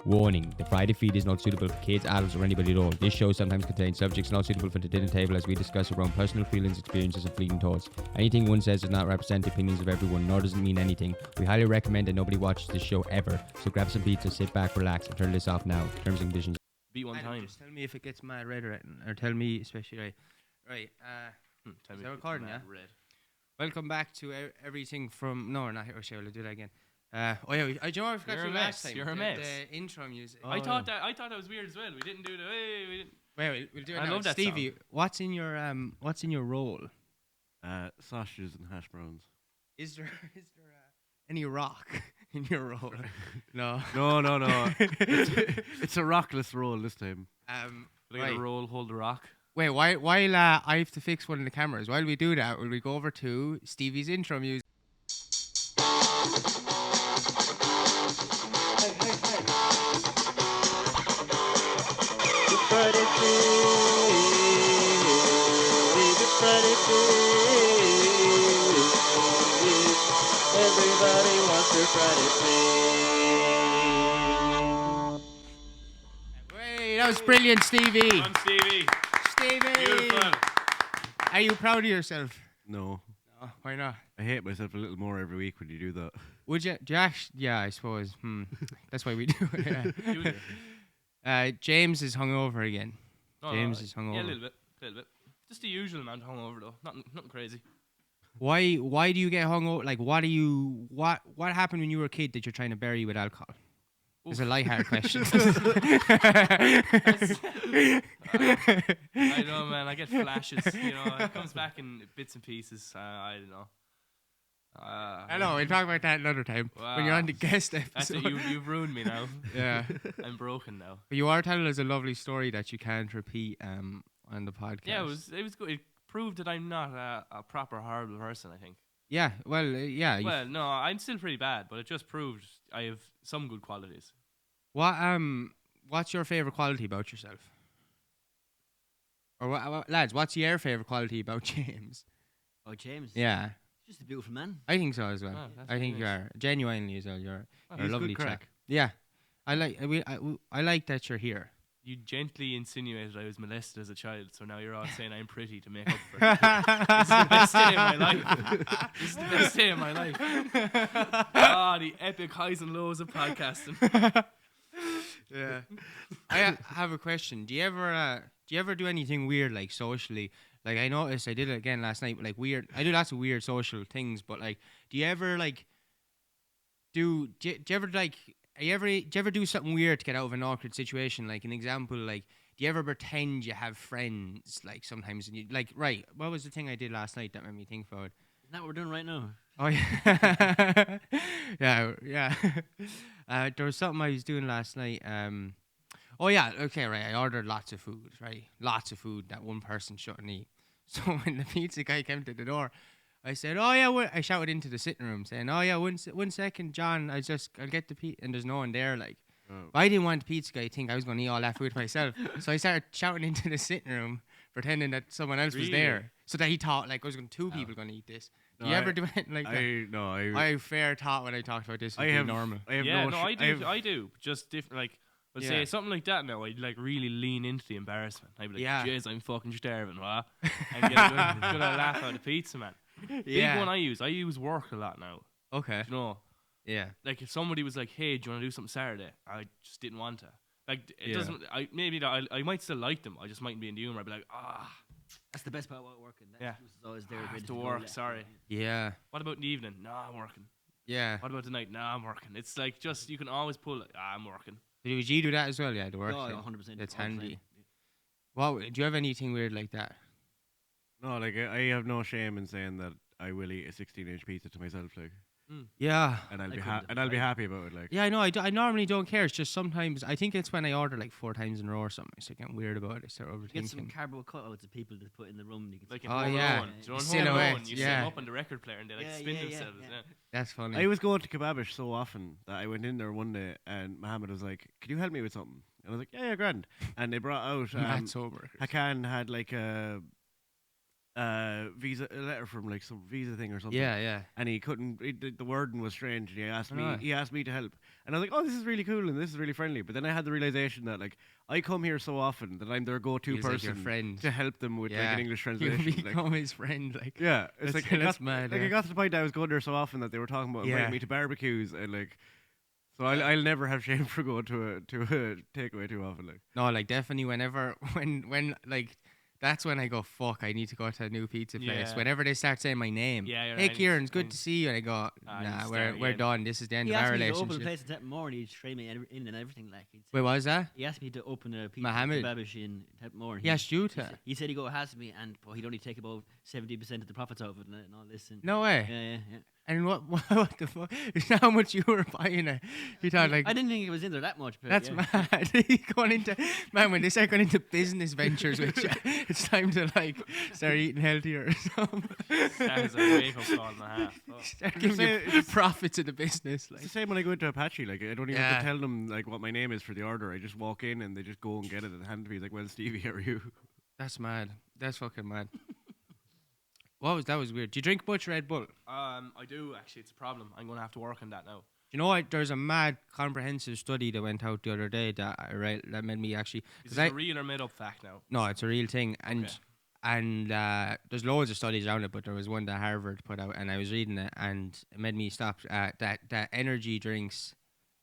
Warning, the Friday feed is not suitable for kids, adults, or anybody at all. This show sometimes contains subjects not suitable for the dinner table as we discuss our own personal feelings, experiences, and fleeting thoughts. Anything one says does not represent the opinions of everyone, nor does it mean anything. We highly recommend that nobody watches this show ever. So grab some pizza, sit back, relax, and turn this off now. Terms and conditions. Beat one time. Just tell me if it gets mad red or tell me especially right. Right, Tell is me that if recording, it's yeah? mad red. Welcome back to everything from... No, we're not here. Oh, shit, I'll do that again. Do you know what I forgot You're to a do last mess, time? you're a The- mess. The intro music. I thought that was weird as well. We didn't do the. Hey, we didn't. Wait, we'll do it I now. love that Stevie, what's in your role? Sausages and hash browns. Is there any rock in your role? No. No. It's a rockless roll this time. Like a roll, hold the rock. Wait, while I have to fix one of the cameras. While we do that, will we go over to Stevie's intro music? Friday everybody wants their Friday Wait, that was brilliant, Stevie. I'm Stevie. Stevie. Beautiful. Are you proud of yourself? No. No, why not? I hate myself a little more every week when you do that. Would you? Do you actually? Yeah, I suppose. That's why we do it. Yeah. James is hungover again. Oh, James is hungover. Yeah, a little bit. Just the usual amount of hungover though. Nothing crazy. Why do you get hungover? Like, what happened when you were a kid that you're trying to bury with alcohol? It's a lighthearted question. I know, man. I get flashes. It comes back in bits and pieces. I don't know. I know. We'll talk about that another time when you're on the guest That's episode. it. You've ruined me now. Yeah. I'm broken now. But you are telling us a lovely story that you can't repeat on the podcast. Yeah, it was good. It proved that I'm not a proper horrible person, I think. Yeah. Well, yeah. Well, no, I'm still pretty bad, but it just proved I have some good qualities. What's your favorite quality about yourself? Or lads, what's your favorite quality about James? Oh, James. Yeah. Just a beautiful man. I think so as well. Oh, that's I think really you are genuinely as well. You're a He's lovely good chap. crack. Yeah, I like that you're here. You gently insinuated I was molested as a child, so now you're all saying I'm pretty to make up for it. This is the best day of my life. This is the best day of my life. The epic highs and lows of podcasting. Yeah. I have a question. Do you ever do anything weird, like socially? Like, I noticed I did it again last night. But like, weird. I do lots of weird social things, but like, do you ever do something weird to get out of an awkward situation? Like, an example, like, do you ever pretend you have friends? Like, sometimes, and you like, right? What was the thing I did last night that made me think about it? Isn't that what we're doing right now? Oh yeah, yeah. There was something I was doing last night. Oh yeah, okay, right. I ordered lots of food, right? Lots of food that one person shouldn't eat. So when the pizza guy came to the door, I said, "Oh yeah," I shouted into the sitting room saying, "Oh yeah, one second, John. I'll get the pizza." And there's no one there, like. Oh. But I didn't want the pizza guy to think I was going to eat all that food myself. So I started shouting into the sitting room, pretending that someone else was there, so that he thought like I was two people going to eat this. Do you ever do anything like that? I have fair thought when I talked about this. I have normal. I have Yeah, no. no, sh- I do. I have- I do. Just different. Like, let's Yeah. say something like that. Now, I'd like really lean into the embarrassment. I'd be like, Yeah. "Jeez, I'm fucking starving, what?" And get a good old laugh out of pizza, man. Yeah. Big one I use work a lot now. Okay. You know, Yeah. like if somebody was like, "Hey, do you want to do something Saturday?" I just didn't want to. Like, it Yeah. doesn't. I might still like them. I just mightn't be in the humor. I'd be like, That's the best part about working. That Yeah. excuse is always there. I have ready to go work. left. Sorry. Yeah. What about in the evening? No, I'm working. Yeah. What about tonight? No, I'm working. It's like just you can always pull it. I'm working. Would you do that as well? Yeah, the work. Oh, thing. 100%. That's all the time. handy. Well, do you have anything weird like that? No, like I have no shame in saying that I will eat a 16-inch pizza to myself, like, Yeah. and I'll I be couldn't. and I'll be happy about it, like. Yeah, I know. I normally don't care. It's just sometimes I think it's when I order like 4 times in a row or something. I start getting weird about it. I start Get some overthinking. cardboard cutouts of people to put in the room. And you can Like see- in Oh, Home yeah. Alone. Do you know in Home Silhouettes, Alone, you set yeah. them up on the record player and they like Yeah, spin yeah, yeah, themselves. yeah. Yeah. That's funny. I was going to Kebabish so often that I went in there one day and Mohammed was like, "Could you help me with something?" And I was like, "Yeah, grand." And they brought out Mad sober. Hakan had like a a letter from like some visa thing or something. Yeah. And he couldn't. The wording was strange, and he asked me. Right. He asked me to help, and I was like, "Oh, this is really cool, and this is really friendly." But then I had the realization that like I come here so often that I'm their go-to He's like person your friend. to help them with like Yeah. an English You translation. like, become his friend. Like yeah, it's That's- like it that's got, mad, like yeah. it got to the point that I was going there so often that they were talking about Yeah. inviting me to barbecues and like. So I'll never have shame for going to a takeaway too often. Like no, like definitely whenever when like that's when I go fuck. I need to go to a new pizza place. Yeah. Whenever they start saying my name, Yeah, you're hey right. Kieran, it's good And- to see you. And I go, Ah, you nah, start we're again. done. This is the end He of our asked me to open a relationship. place in Tetmore and he'd train me in and everything. Like Wait, what was that? he asked me to open a pizza Mohammed. kebabish in Tetmore. He asked you he, to. he said he go has me, and but he'd only take about 70% of the profits out of it and all this. And No way. yeah. And what the fuck? Is that how much you were buying it? You thought like I didn't think it was in there that much. But that's yeah. mad. Going into man when they start going into business ventures with you, it's time to like start eating healthier or something. That is a wake up call and a half. Oh. Start Just giving you say- it's- profits of the business. it's Like the same when I go into Apache. Like I don't even have Yeah. to tell them like what my name is for the order. I just walk in and they just go and get it and hand it to me. He's like, "Well, Stevie, how are you?" that's mad. That's fucking mad. That was weird. Do you drink much Red Bull? I do actually. It's a problem. I'm gonna have to work on that now. You know what? There's a mad comprehensive study that went out the other day that I read that made me actually. Is 'cause this a real or made up fact now? No, it's a real thing, and Okay. there's loads of studies around it, but there was one that Harvard put out, and I was reading it, and it made me stop. That energy drinks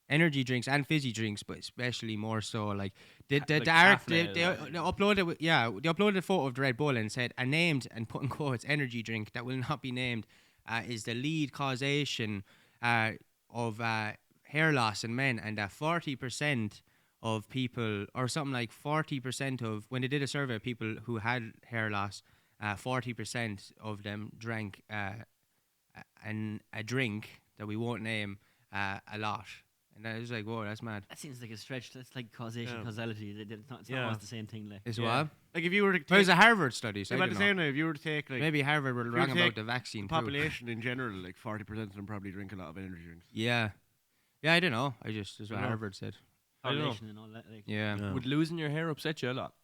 and fizzy drinks, but especially more so like the Like they caffeinated, like. uploaded they uploaded a photo of the Red Bull and said a named and put in quotes energy drink that will not be named is the lead causation of hair loss in men, and that 40% of people, or something like 40% of, when they did a survey of people who had hair loss, 40% of them drank a drink that we won't name a lot. And I was like, whoa, that's mad. That seems like a stretch. That's like causation, Yeah. causality. It's not Yeah. always the same thing. Like Is Yeah. what? Like if you were to But it was take, a Harvard study, so I about don't the know. same way, if you were to take like Maybe Harvard were you wrong take about the vaccine the too. population in general, like 40% of them probably drink a lot of energy drinks. Yeah. Yeah, I don't know. That's what I know. Harvard said. I don't know. correlation and all that. Like Yeah. Would losing your hair upset you a lot?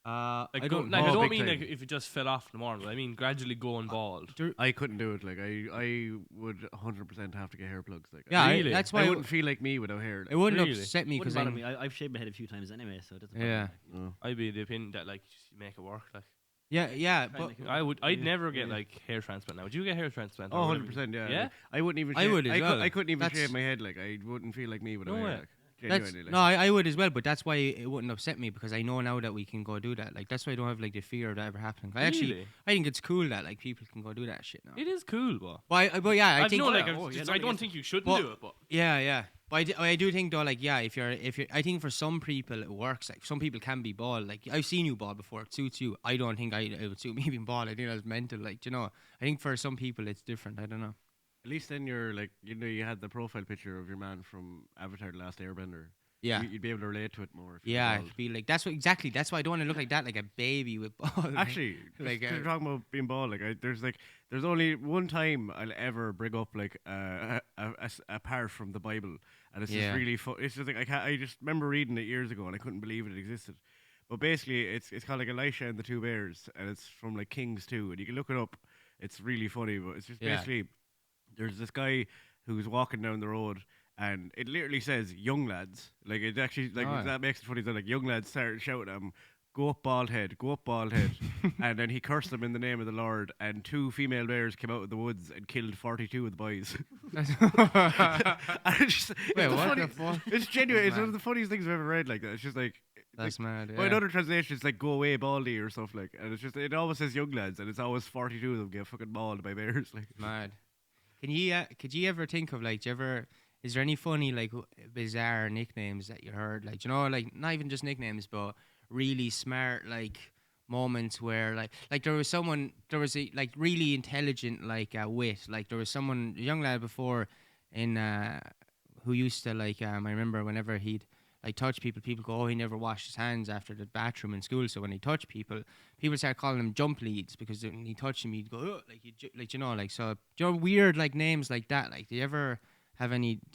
I I don't don't big mean time. like if it just fell off in the morning. But I mean gradually going bald. I couldn't do it. Like I would 100% have to get hair plugs. Like Yeah, Really? that's I why wouldn't feel like me without hair. Like, it wouldn't Really? upset me wouldn't because bother me. I've shaved my head a few times anyway, so it doesn't. bother me, Yeah. like. no. I'd be the opinion that like just make it work. Like yeah, Try but and make it I would. I'd Yeah. never get Yeah. like hair transplant now. Would you get hair transplant? Oh, or whatever? 100%, yeah. Yeah? Like, I wouldn't even I shave. would as well. I couldn't even That's- shave my head. Like I wouldn't feel like me without No hair. way. Like, that's, genuinely. Like. no, I would as well, but that's why it wouldn't upset me because I know now that we can go do that. Like that's why I don't have like the fear of that ever happening. Really? I think it's cool that like people can go do that shit now. It is cool, but But yeah, I I've think no, like, oh, yeah, I nobody don't gets think you shouldn't But- do it, but yeah. But I do think though, like yeah, if you're, I think for some people it works. Like some people can be bald. Like I've seen you bald before. It suits you. I don't think it would suit me being bald. I think that's mental. Like you know, I think for some people it's different. I don't know. At least then you're like, you had the profile picture of your man from Avatar: The Last Airbender. Yeah. You'd be able to relate to it more. If you were Yeah, bald. it'd be like that's what exactly. That's why I don't want to look like that, like a baby with balls. Actually, Like, like you're talking about being bald. Like, there's only one time I'll ever bring up like a part from the Bible, and it's Yeah. just really it's just like I just remember reading it years ago, and I couldn't believe it existed. But basically, it's called like Elisha and the Two Bears, and it's from like Kings 2, and you can look it up. It's really funny, but it's just Yeah. basically there's this guy who's walking down the road. And it literally says "young lads." Like it actually, like Oh. that makes it funny. That like young lads start shouting at him, "Go up, bald head! Go up, bald head!" And then he cursed them in the name of the Lord. And 2 female bears came out of the woods and killed 42 of the boys. And it's just, it's Wait, the what funny- the fuck? It's genuine. It's Mad. one of the funniest things I've ever read. Like that. It's just like. That's mad. Well, in Yeah. other translations, it's like "go away, baldy" or stuff like. And it's just it always says "young lads," and it's always 42 of them get fucking mauled by bears. Like. Mad. Could you ever think of like? Is there any funny like bizarre nicknames that you heard? Like you know, like not even just nicknames, but really smart like moments where like there was a like really intelligent like wit. Like there was someone a young lad before in who used to like I remember whenever he'd like touch people, people go, oh, he never washed his hands after the bathroom in school. So when he touched people, people start calling him jump leads because when he touched him, he'd go, oh, like like you know, like so. You know, weird like names like that. Like, do you ever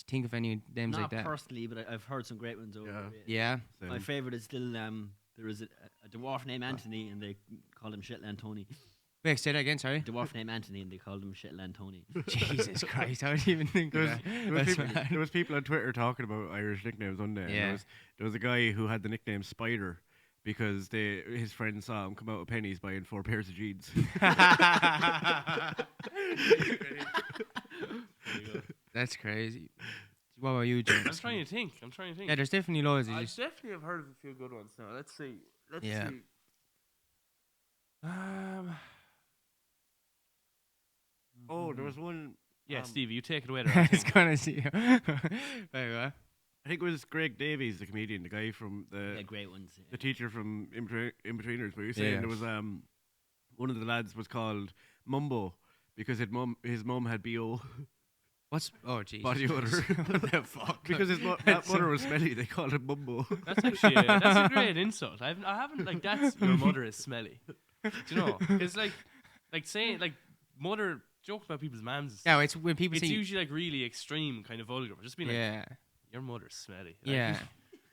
think of any names Not like that? personally, but I've heard some great ones over. Yeah. it. Yeah. My favorite is still there is a dwarf named Anthony, and they call him Shetland Tony. Wait, say that again. Sorry. Dwarf named Anthony, and they called him Shetland Tony. Jesus Christ! I didn't even think of that. There was people on Twitter talking about Irish nicknames one day. And Yeah. there was a guy who had the nickname Spider because his friends saw him come out with pennies buying 4 pairs of jeans. That's crazy. What about you, James? I'm trying to think. Yeah, there's definitely loads. I definitely have heard of a few good ones now. Let's see. Yeah. Oh, there was one. Yeah, Stevie, you take it away. There, I I was think. gonna see. Wait, what? I think it was Greg Davies, the comedian, the guy from Yeah, great ones. the teacher from In-Betweeners. But he was saying Yeah. there was one of the lads was called Mumbo because his mum had BO What's Jesus? body odor. What the fuck? Because his mother was smelly, they called him Mumbo. That's actually that's a great insult. I haven't like that's your mother is smelly. Do you know? It's like saying like mother jokes about people's mums. Yeah, it's when people It's say. usually like really extreme, kind of vulgar. Just being like, Yeah, your mother's smelly. Like, yeah.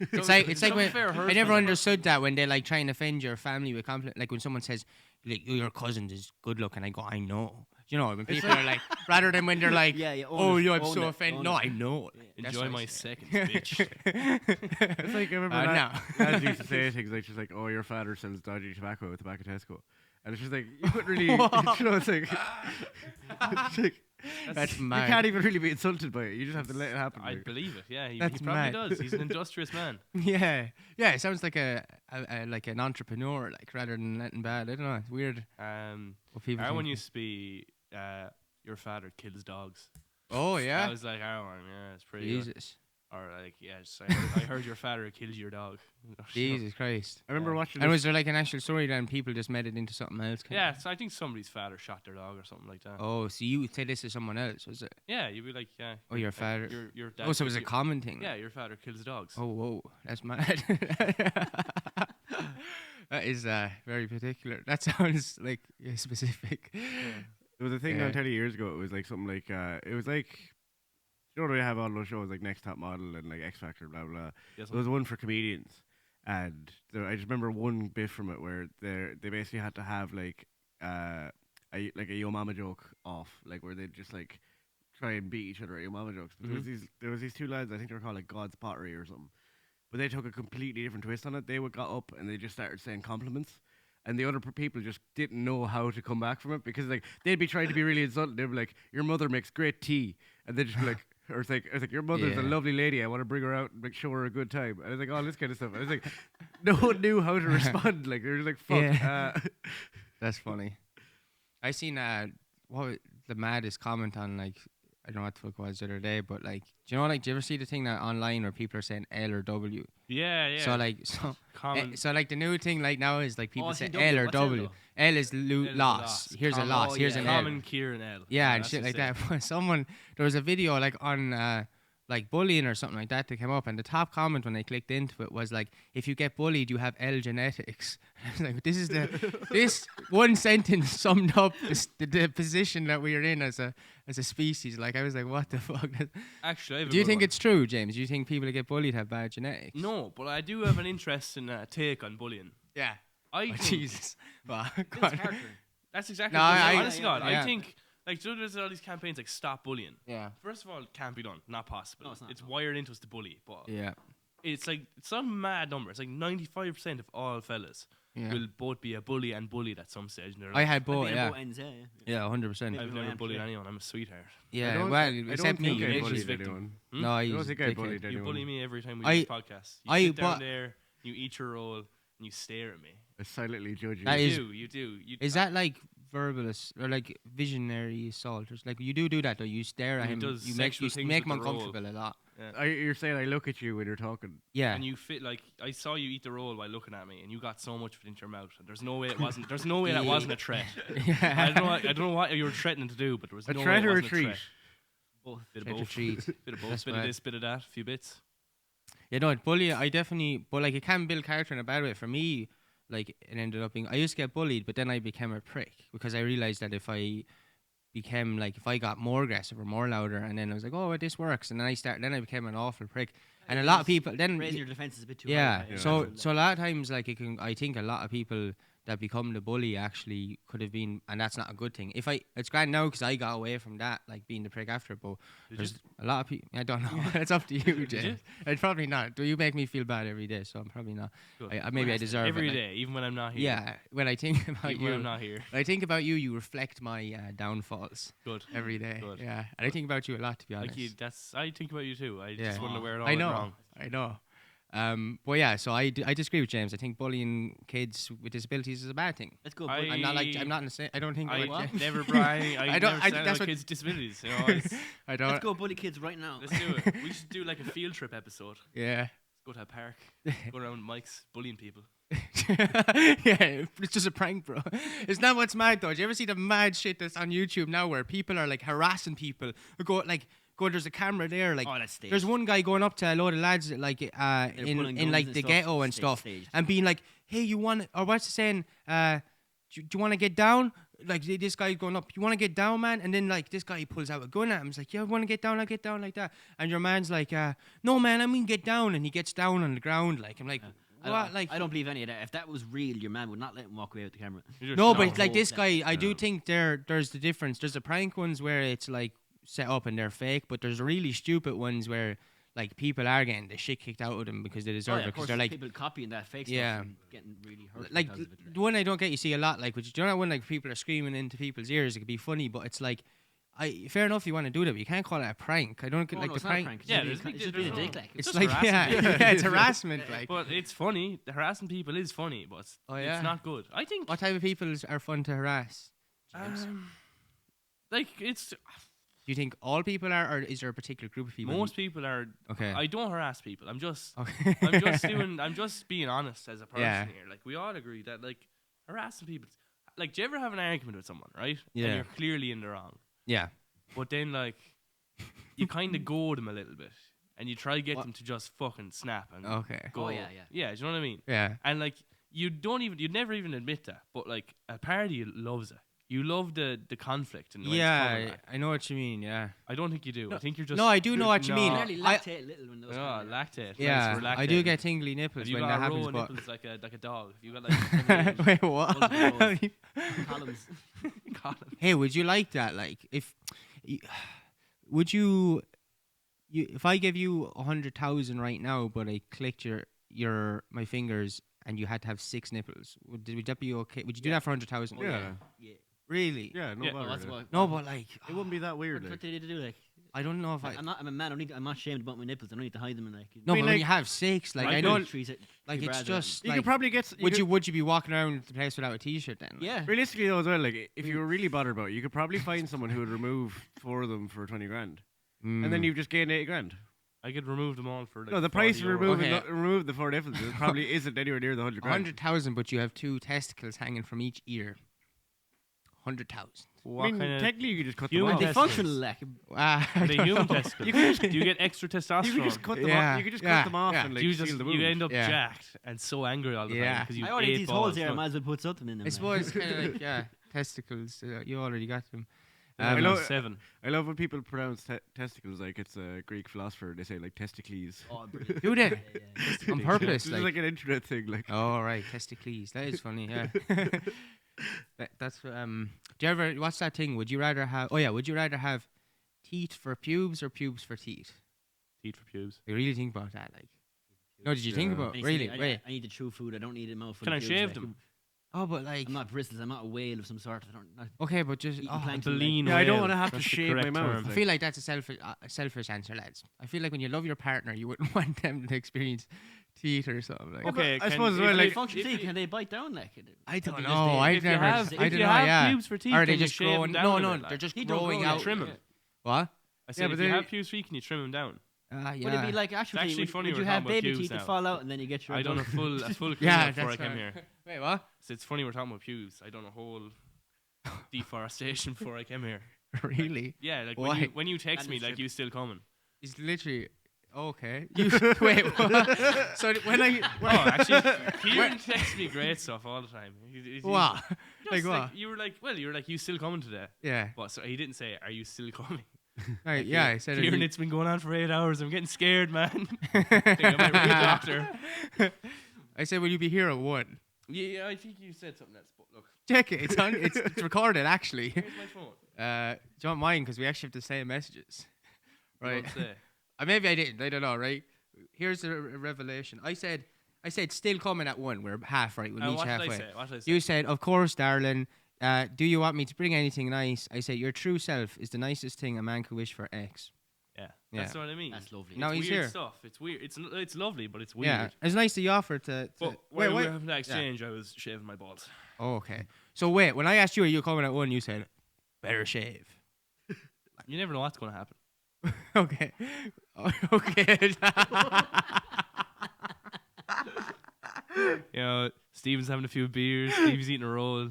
to It's like be when fair, hers I never was- understood that when they like try and offend your family with compliment. Like when someone says, like, your cousin is good looking, I go, I know. You know, when people are like, rather than when they're like, Yeah, yeah. oh, I'm own so it, offended. own No, it. I know. That's Enjoy what I my say. seconds, bitch. It's like I remember No. lads used to say things like, just like, "Oh, your father sells dodgy tobacco at the back of Tesco," and it's just like you couldn't really, you know, it's like, That's you mad. can't even really be insulted by it. You just have to let it happen. I like. believe it. Yeah, he That's probably mad. does. He's an industrious man. Yeah, yeah. It sounds like a like an entrepreneur, like rather than letting bad. I don't know. It's weird what people. Our one think. used to be your father kills dogs. Oh That yeah. was like our one. Yeah, it's pretty good. Jesus, Or like, yes, I heard your father kills your dog. Jesus Christ. I remember watching. And This, was there like an actual story then people just made it into something else? kind Yeah, of? so I think somebody's father shot their dog or something like that. Oh, so you would say this to someone else, was it? Yeah, you'd be like, yeah. Oh, your like, father. Your dad. Oh, so it was a your- common thing. Yeah, your father kills dogs. Oh, whoa, that's mad. That is very particular. That sounds like specific. there was a thing Yeah. on telly years ago. It was like something like it was like. You know, they have all those shows like Next Top Model and like X Factor, blah blah. Yes, There was one for comedians, and I just remember one bit from it where they basically had to have like a yo mama joke off, like where they just like try and beat each other at yo mama jokes. But there was these two lads, I think they were called like God's Pottery or something, but they took a completely different twist on it. They would got up and they just started saying compliments. And the other people just didn't know how to come back from it because like they'd be trying to be really insulting. They'd be like, "Your mother makes great tea," and they'd just be like, or it's like, "Your mother's a Yeah. lovely lady. I want to bring her out and like show her a good time." And it's like all this kind of stuff. And it's like no one knew how to respond. Like they're just like, "Fuck." Yeah. That's funny. I seen the maddest comment on like I don't know what the fuck it was the other day, but like do you know like do you ever see the thing that online where people are saying L or W? Yeah, yeah. So like Common. so like the new thing like now is like people Oh, say see, L or what's L W. though? L is L is a loss. loss. Here's a Common- loss. Here's yeah. an Common L. Kieran L. Yeah, and That's shit the like same. that. Someone there was a video like on like bullying or something like that came up, and the top comment when I clicked into it was like, "If you get bullied, you have L genetics." I was like, "This is this one sentence summed up the position that we are in as a species." Like I was like, "What the fuck?" Actually, I have a Do you good think one. it's true, James? Do you think people that get bullied have bad genetics? No, but I do have an interesting take on bullying. Yeah. I Oh, think Jesus. Well, go It's on. character. that's exactly No, what I'm saying. I- Honest to God, yeah. I think like so there's all these campaigns like stop bullying. Yeah. First of all, it can't be done. Not possible. No, it's not, no. wired into us to bully. But Yeah. it's like it's some mad number. It's like 95% of all fellas Yeah. will both be a bully and bullied at some stage in their I life. had I both. think Yeah. both ends, yeah. Yeah. 100%. I've who I never am bullied today. anyone. I'm a sweetheart. Yeah. Well, I except don't me. think you I know. nature's bullied victim. anyone. Hmm? No, I he's don't think I dickhead. bullied You anyone. bully me every time we I- do this podcast. You I- sit down but- there, you eat your roll, and you stare at me. I silently judge you. That You is- do, you do. You Is that like or like visionary assault? Or like you do that though. You stare at He him. does You make sexual things make him with the roll. uncomfortable a lot. You're saying I look at you when you're talking. Yeah. And you fit like I saw you eat the roll while looking at me, and you got so much of it into your mouth. And there's no way it wasn't. There's no way that wasn't a threat. I don't know what you were threatening to do, but there was A no threat way it or a wasn't a treat? threat. Both. Bit of Trick or both. treat. Bit of both. That's Bit of mad. this, bit of that. A few bits. Yeah, no, bullying. I definitely, but like it can build character in a bad way. For me, like it ended up being. I used to get bullied, but then I became a prick because I realized that if I became like if I got more aggressive or more louder, and then I was like, oh, this works, and then I became an awful prick. And a lot of people then Raising your defenses a bit too yeah. high. Yeah. So a lot of times like it can. I think a lot of people that become the bully actually could have been, and that's not a good thing. It's grand now because I got away from that, like being the prick after. But there's a lot of people. I don't know. It's up to you, James. It's probably not. Do you make me feel bad every day? So I'm probably not. Maybe I deserve every it. day, even when I'm not here. Yeah, when I think about Even you, when I'm not here. when I think about you, you reflect my downfalls Good. every day. Good. Yeah, and I think about you a lot, to be honest. I think about you too. I Yeah. just wonder where it all I went know. wrong. I know. But yeah, so I disagree with James. I think bullying kids with disabilities is a bad thing. Let's go. I- Buddy. I'm not like I don't think I like, never Brian. I don't- never I- said that's about what- kids' disabilities. You know, it's, I don't. Let's go bully kids right now. let's do it. We should do like a field trip episode. Yeah. Go to a park. Go around Mike's bullying people. Yeah, it's just a prank, bro. It's not what's mad though. Do you ever see the mad shit that's on YouTube now where people are like harassing people? There's a camera there, like Oh, that's staged. there's one guy going up to a load of lads like pulling in guns like and the stuff. ghetto and stuff, Staged. and being like, hey, you want, or what's it saying? Do you want to get down? Like this guy going up, you want to get down, man? And then like this guy pulls out a gun at him. He's like, yeah, I want to get down. I get down like that. And your man's like, no, man, I mean get down. And he gets down on the ground. Like I'm like, what? Like I don't believe any of that. If that was real, your man would not let him walk away with the camera. no, but no. it's like this Oh, guy. I do think there's the difference. There's the prank ones where it's like set up and they're fake, but there's really stupid ones where like people are getting the shit kicked out of them because they deserve it. Of Because course, they're like, people copying that fake Yeah. stuff and getting really hurt. like because of it. the one I don't get, you see a lot, like, which you know when like people are screaming into people's ears, it could be funny, but it's like, fair enough you want to do that, but you can't call it a prank. I don't get Oh, like no, the it's not a prank. prank. It's Yeah, just there's being- big- it's just being a there's dick, like. It's just like harassment. yeah, it's harassment. Like, But it's funny. Harassing people is funny, but Oh, yeah. it's not good. I think. what type of people are fun to harass? Like it's Do you think all people are, or is there a particular group of people? most people are. Okay. I don't harass people. I'm just. Okay. I'm just being honest as a person Yeah. here. Like we all agree that like harassing people. Like, do you ever have an argument with someone, right? Yeah. And you're clearly in the wrong, Yeah. but then like you kind of go them a little bit, and you try to get What? them to just fucking snap and Okay. go. Oh, yeah. Yeah, do you know what I mean? Yeah. And like you'd never even admit that, but like a part of you loves it. You love the conflict and the way it's coming Yeah, at. I know what you mean. Yeah. I don't think you do. I think you're just. No, I do know what you mean. No. Nearly I- lactate little when those. Oh, kind of- lactate. Yeah, Nice, we're I do lactating. get tingly nipples Have you when got that a happens. row of But nipples like a dog? Have you got like wait, what? Multiple columns. column? Hey, would you like that? Like, would you if I give you 100,000 right now, but I clicked my fingers and you had to have 6 nipples, would that be okay? Would you do that for 100,000? Oh, Yeah. Yeah. Really? Yeah, no Yeah. bother. Oh, that's yeah. what. No, but like, It wouldn't be that weird. What Like. they need to do, like. I don't know if I'm a man. I'm not ashamed about my nipples. I don't need to hide them. And like. No, I mean, but when like- you have 6, like, Right, I good. don't. Trees, Like, it's just You like. could probably get. Would you be walking around the place without a t-shirt then? Like? Yeah. Realistically, though, as well, like if you were really bothered about it, you could probably find someone who would remove 4 of them for 20 grand, and then Mm. you've just gained 80 grand. I could remove them all for like. No, the price of 40 removing Okay. remove the 4 differences probably isn't anywhere near the 100 grand. 100,000, but you have 2 testicles hanging from each ear. 100,000. What I mean, kind of technically, you could just cut them human off. They testicles? functional, like. I are they don't human know. testicles? Do you get extra testosterone? You could just cut them Yeah, off. You could just yeah, cut them off yeah. and like you seal just the you wound. end up Yeah. jacked and so angry all the time Yeah. because you I already ate these balls. holes here. I Look, might as well put something in them. I like. suppose kind of like, yeah, testicles. You already got them. I I'm know- on 7. I love when people pronounce testicles like it's a Greek philosopher. They say like testicles. Oh, brilliant. Do they? Yeah, yeah. On purpose, This is like. like an internet thing. Like Oh right, testicles. That is funny. Yeah. That's Do you ever? What's that thing? Would you rather have? Oh yeah. Would you rather have teeth for pubes or pubes for teeth? Teeth for pubes. You really think about that? Like. No, did you think Yeah. about I need really? to- Wait. I need to chew food. I don't need a mouthful. Can of I pubes, shave like. them? Oh, but like. I'm not bristles. I'm not a whale of some sort. I don't. Not Okay, but just. eating Oh, plankton, The like. lean Yeah, I don't whale, wanna have to that's the shave my correct mouth, term. I feel like that's a selfish answer, lads. I feel like when you love your partner, you wouldn't want them to experience teeth or something. Like. Okay, I can- suppose as if well, you- like- They function too. Can they bite down like? I don't They know. just- they- I've if you never. have, I if don't you know. have Yeah. pubes for teeth, Or are they can you just shave them growing? down No, a no, bit, like? they're just He don't growing grow, out. yeah. Trim them. What? I said Yeah, if but you they- have pubes for teeth, can you trim them down? Yeah. Would it be like actually? actually would, funny would we're you have talking about baby pubes teeth now. that fall out and then you get your? I done a full Yeah, cleanup before I that's came right. here. Wait, what? So it's funny we're talking about pubes. I done a whole deforestation before I came here. Really? Yeah, like Why? when you text And me it's like trip- you still coming. It's literally okay. You wait. What? So when I Oh, actually, Kieran texts me great stuff all the time. what? Just Like what? You were like, well, you were like, you still coming today? Yeah. But so he didn't say, are you still coming? Right. Yeah. I said Kieran, it. it's been going on for 8 hours. I'm getting scared, man. I think I might ring a doctor. I said, will you be here at 1? Yeah, I think you said something else. But look, Check it. It's on. It's recorded actually. here's my phone. Do you want mine? Because we actually have the same messages. You Right. don't say. Maybe I didn't. I don't know. Right. Here's a revelation. I said still coming at 1. We're half right. We'll meet What did halfway. I say? What did I say? You said, of course, darling. Do you want me to bring anything nice? I said, your true self is the nicest thing a man could wish for X. Yeah, Yeah. that's what I mean. That's lovely. No, It's he's weird here. stuff. It's weird. It's lovely, but it's weird. Yeah, it's nice that you offered to. But wait, when we wait. were having that exchange, I was shaving my balls. Oh, okay. So wait, when I asked you, are you coming at 1? You said, better shave. You never know what's going to happen. Okay. Okay. You know, Steven's having a few beers. Steve's eating a roll.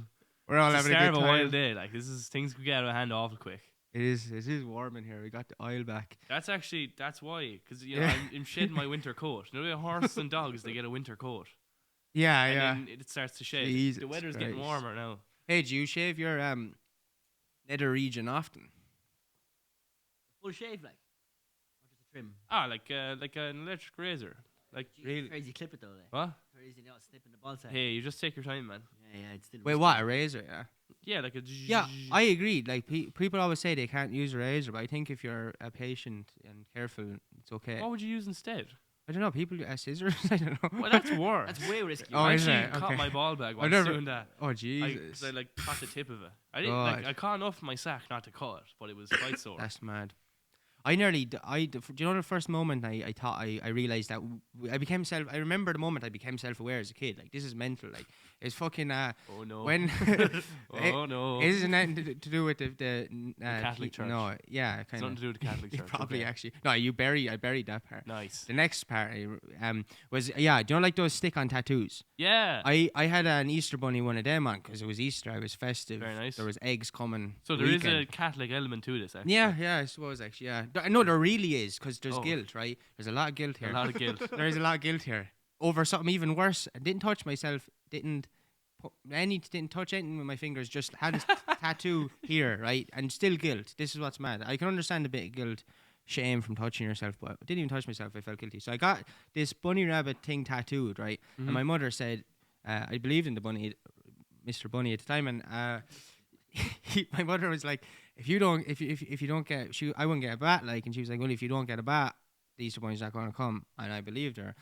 We're all It's the having a start good of a wild time. day. Like things could get out of hand awful quick. It is warm in here. We got the oil back. That's why, because you know Yeah. I'm shedding my winter coat. You know, the horses and dogs, they get a winter coat, Yeah, and yeah. then it starts to shed. Jesus The weather's getting Christ. warmer now. Hey, do you shave your nether region often? Full shave, like. Or just a trim. Like an electric razor. Like Jeez, really? Crazy clip it though, like. What? Very easy, not snipping the ball sack. Hey, you just take your time, man. Yeah, it's still. Wait, risky. what? A razor? Yeah. Yeah, like a. Yeah, I agreed. Like people always say they can't use a razor, but I think if you're patient and careful, it's okay. What would you use instead? I don't know. People use scissors. I don't know. Well, that's worse. That's way risky. Oh, I is actually it? caught Okay. my ball bag while I've I was never- doing that. Oh Because Jesus, I like caught the tip of it. I didn't like. God. I caught enough of my sack not to cut it, but it was quite sore. that's mad. I nearly. Do you know the first moment I thought I realized that I became self. I remember the moment I became self-aware as a kid. Like this is mental. Like it's fucking. Oh no. When. Oh no. It isn't anything to do with the Catholic Church. No, yeah, It's kind nothing of. to do with the Catholic Church. Probably okay. actually. No, I buried that part. Nice. The next part was do you know like those stick-on tattoos? Yeah. I had an Easter bunny one of them on because it was Easter. I was festive. Very nice. There was eggs coming. So there is a weekend. Catholic element to this, actually. Yeah, I suppose actually. Yeah, no, there really is because there's Oh. guilt, right? There's a lot of guilt here. A lot of guilt. There is a lot of guilt here over something even worse. I didn't touch myself. Didn't touch anything with my fingers. Just had a tattoo here, right? And still guilt. This is what's mad. I can understand a bit of guilt, shame from touching yourself, but I didn't even touch myself. I felt guilty. So I got this bunny rabbit thing tattooed, right? And my mother said, I believed in the bunny, Mr. Bunny at the time, and my mother was like, if you don't get, I wouldn't get a bat, like, and she was like, well, if you don't get a bat, the Easter Bunny's not going to come, and I believed her.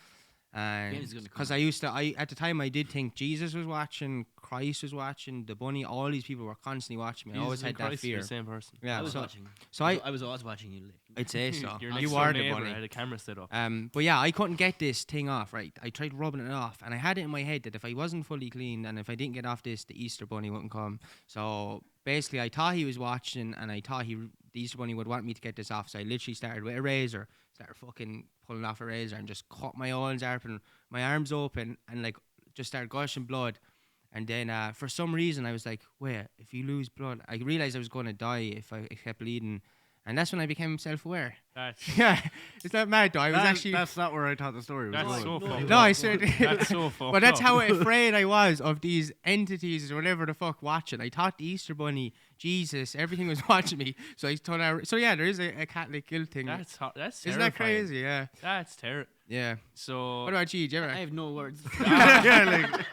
And Game's gonna because come. I at the time I did think Jesus was watching, Christ was watching, the bunny, all these people were constantly watching me. I always Jesus and had that Christ are fear. the same person. Yeah, I was so, watching. so I was always watching you. Like. I'd say so. Your You next are door the neighbour bunny. had a camera set up. But yeah, I couldn't get this thing off, right? I tried rubbing it off, and I had it in my head that if I wasn't fully clean and if I didn't get off this, the Easter Bunny wouldn't come. So basically, I thought he was watching, and I thought the Easter Bunny would want me to get this off. So I literally started with a razor, started fucking pulling off a razor, and just cut my arms open, my arms open, and like just started gushing blood. And then for some reason, I was like, wait, if you lose blood, I realized I was going to die if I kept bleeding. And that's when I became self-aware. That's Yeah, it's not mad though. I was actually That's not where I thought the story was that's going. so No, fucked no, up. I said That's so fucked but that's up. how afraid I was of these entities or whatever the fuck watching. I thought the Easter Bunny, Jesus, everything was watching me. So I thought, so yeah, there is a Catholic guilt thing. That's Isn't terrifying. that crazy? Yeah, That's terrible. yeah. So What about you? Do you ever? I have no words. yeah, like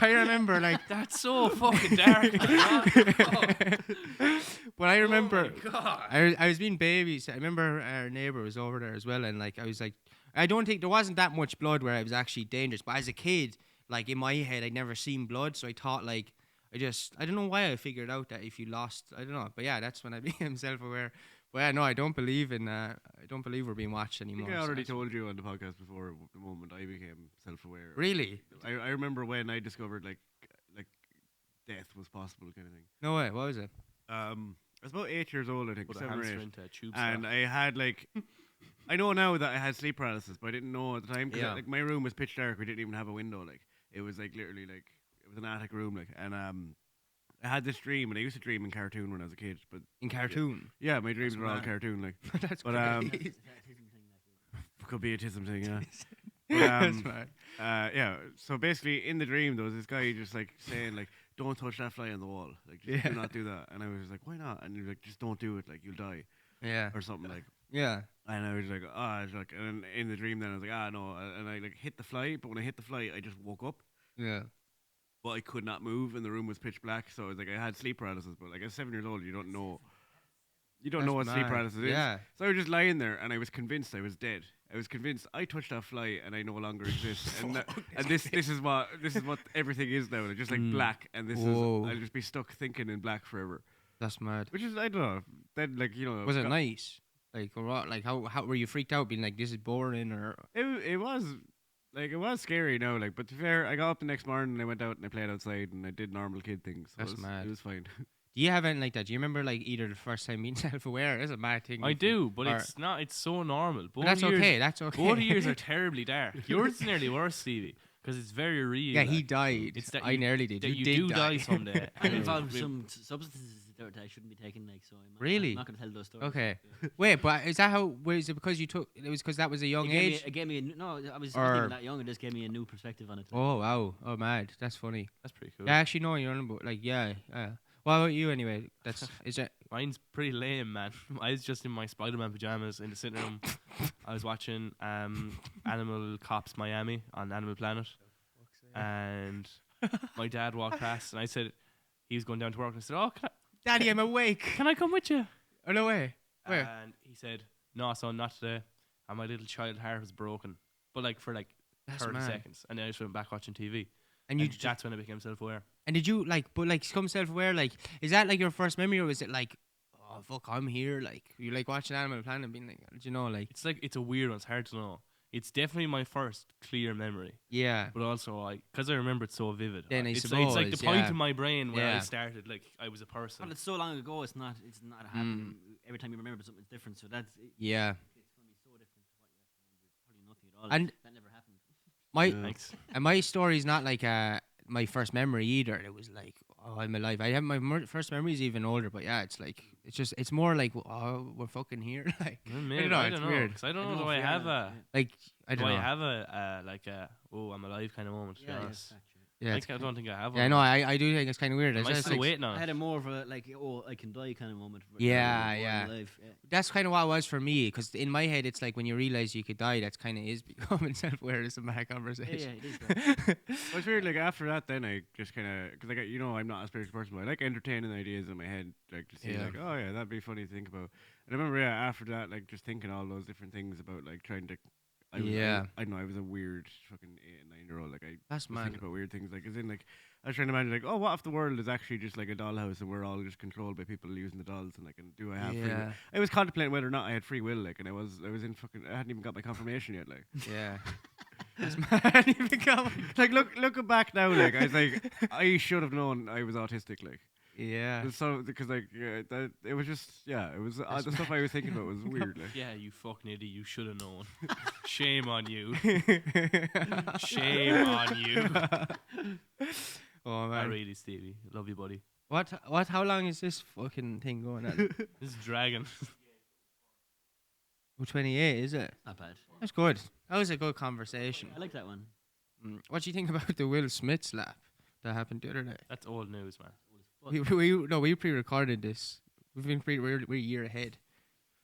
I remember, like, that's so fucking dark. man. but I remember. Oh my God. I was being babies. I remember our neighbor was over there as well, and like I was like, I don't think there wasn't that much blood where it was actually dangerous. But as a kid, like in my head, I'd never seen blood, so I thought like I don't know why I figured out that if you lost, I don't know. But yeah, that's when I became self-aware. But yeah, no, I don't believe we're being watched I anymore. think I so already that's- told you on the podcast before the moment I became self-aware. Really? I remember when I discovered like death was possible kind of thing. No way. What was it? I was about 8 years old, I think, Put a 7 or hamster 8, into a tube and sock. I had like. I know now that I had sleep paralysis, but I didn't know at the time because Yeah. like my room was pitch dark. We didn't even have a window. Like it was like literally like it was an attic room. Like and I had this dream, and I used to dream in cartoon when I was a kid. But In cartoon. yeah, my dreams That's were all mad. cartoon. Like That's But, great. could be a tism thing, yeah. That's But, mad. yeah. So basically, in the dream, there was this guy just like saying like, "Don't touch that fly on the wall. Like, just Yeah. do not do that." And I was like, "Why not?" And he was like, "Just don't do it. Like, you'll die Yeah. or something." Like, Yeah. and I was like, "Ah," and in the dream, then I was like, "Ah, no." And I like hit the fly, but when I hit the fly, I just woke up. Yeah. but I could not move, and the room was pitch black. So it was like I had sleep paralysis. But like at 7 years old, you don't know. You don't know what That's sleep mad. paralysis is. Yeah. So I was just lying there, and I was convinced I was dead. I was convinced I touched that fly, and I no longer exist. And this is what everything is now. It's just like black, and Whoa. I'll just be stuck thinking in black forever. That's mad. Which is I don't know. Then like Was it nice? Like, or what? Like, how were you freaked out, being like, this is boring, or? It was like it was scary. No, like but to be fair, I got up the next morning and I went out and I played outside and I did normal kid things. So That's it was, mad. It was fine. Do you have anything like that? Do you remember like either the first time being self-aware? It's a mad thing. I do, but or- it's not. It's so normal. But that's okay. That's okay. Both years are terribly dark. Yours is nearly worse, Stevie, because it's very real. Yeah, he like, died. It's that I you- nearly did. that You you did do die someday. I'm And involved we- with some substances that I shouldn't be taking, like, so Really? I'm not going to tell those stories. Okay. Yeah. Wait, but is that how? Was it because you took? It was because that was a young age. It gave me no, I was Or- not even that young. It just gave me a new perspective on it. Oh wow! Oh mad! That's funny. That's pretty cool. Yeah, actually, no, you're on about like yeah. What about you anyway? That's is it? Mine's pretty lame, man. I was just in my Spider-Man pajamas in the sitting room. I was watching Animal Cops Miami on Animal Planet, and my dad walked past, and I said he was going down to work, and I said, "Oh, Daddy, I'm awake. can I come with you?" Oh no way. Where? And he said, "No, son, not today." And my little child heart was broken, but like for like That's 30 mad. seconds, and then I just went back watching TV. And you And that's when I became self-aware. and did you like? But like, become self-aware. Like, is that like your first memory, or was it like, oh fuck, I'm here? Like, you like watching Animal Planet, and being like, do you know, like, It's a weird one. It's hard to know. It's definitely my first clear memory, yeah, but also because I remember it so vivid. Then I it's like the suppose, point yeah. in my brain where I Yeah. started, like I was a person. Well, it's so long ago. It's not happening. Every time you remember something, it's different. So that's yeah. it's going to be so different to what you have to remember. Probably nothing at all. And that never happened. my Thanks. and my story's not like my first memory either. It was like, oh, I'm alive. I have my first memory is even older, but yeah, it's like it's more like, oh, we're fucking here. Like, Maybe, know, I it's don't know. weird. 'Cause I don't I know. don't Do know I if have you're a like I do don't I know. have a like a oh I'm alive kind of moment? To be Yeah, honest. Yeah, Like, I don't think I have one. yeah, no, I do think it's kind of weird. Am It's I just still like- waiting I on it? had a more of a like, oh, I can die kind of moment. Yeah, more yeah. in life. Yeah. That's kind of what it was for me, because in my head, it's like when you realize you could die, that's kind of is becoming self-aware. It's a mad Yeah, conversation. it is. Though. Well, it's weird. Like after that, then I just kind of because like I'm not a spiritual person, but I like entertaining ideas in my head, like to see Yeah. like oh yeah, that'd be funny to think about. And I remember after that, like just thinking all those different things about like trying to. Yeah. I don't know. I was a weird fucking 8 and 9-year-old. Like I That's was mad. thinking about weird things. Like as in like I was trying to imagine like oh what if the world is actually just like a dollhouse and we're all just controlled by people using the dolls and like and do I have free will? Yeah, I was contemplating whether or not I had free will. Like and I was in fucking I hadn't even got my confirmation yet. Like. yeah. That's mad. You become. Like looking back now, like I was like, I should have known I was autistic. Like, Yeah. so because like that it was just it was the stuff I was thinking about was weird. Like, Yeah, you fucking idiot. You should have known. Shame on you. Shame on you. Oh I man. really, Stevie. Love you, buddy. What? How long is this fucking thing going on? This is dragon. Oh, 28, is it? Not bad. That's good. That was a good conversation. I like that one. What do you think about the Will Smith slap that happened the other day? That's old news, man. We pre-recorded this. We're a year ahead.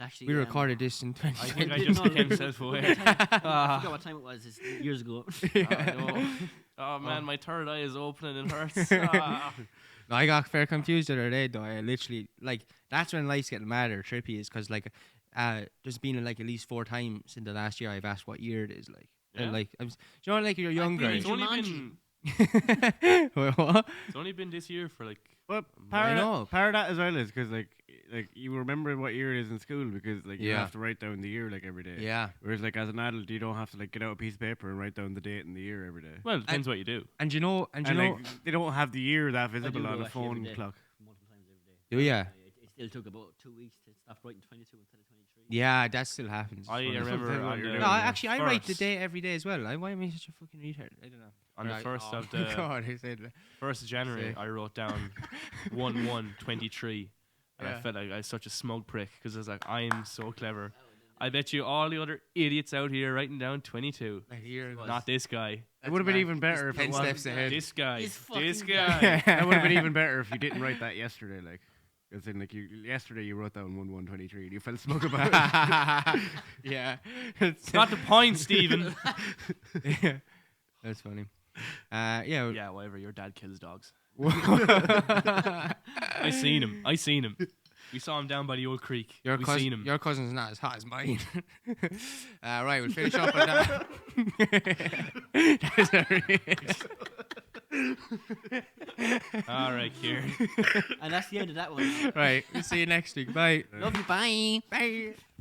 Actually, We recorded this in I think 2020. I just No, became no, self-aware. I forgot what time it was. It's years ago. I know. Oh man, my third eye is opening and hurts. Ah. No, I got fair confused the other day though. I literally that's when life's getting mad or trippy is because there's been like at least 4 times in the last year I've asked what year it is like. Yeah? And like like you're younger. been It's only been What? it's only been this year for like but I know. part of that as well is because like you remember what year it is in school because like you Yeah. have to write down the year like every day. Yeah. Whereas like as an adult you don't have to like get out a piece of paper and write down the date and the year every day. well, it depends what you do. And you know And like they don't have the year that visible do on go a actually every phone day. clock. Multiple times every day. Do ya? It still took about 2 weeks to stop writing 22 instead of 23. yeah, that still happens. I It's funny. remember Something on what you're the doing. No, Yeah. actually, I write the first- day every day as well. Why am I such a fucking retard? I don't know. On the Right. first Oh of the God, I said that. 1st of January, Sick. I wrote down 1/1/23, and I Yeah. felt like I was such a smug prick because I was like, I'm so clever. I bet you all the other idiots out here writing down 22. I hear Was- Not this guy. It would have been even better if 10 it steps was. ahead. This guy. This This fucking guy. That would have been even better if you didn't write that yesterday. Like, as in like yesterday you wrote down 1/1/23 and you felt smug about it. yeah. Not the point, Stephen. Yeah. That's funny. Yeah. Yeah, whatever. Your dad kills dogs. I seen him. We saw him down by the old creek. Your We cousin, seen him. your cousin's not as hot as mine. Right, we'll finish up with that. All right, Kieran. And that's the end of that one. Right, we'll see you next week. Bye. Love you. Bye. Bye.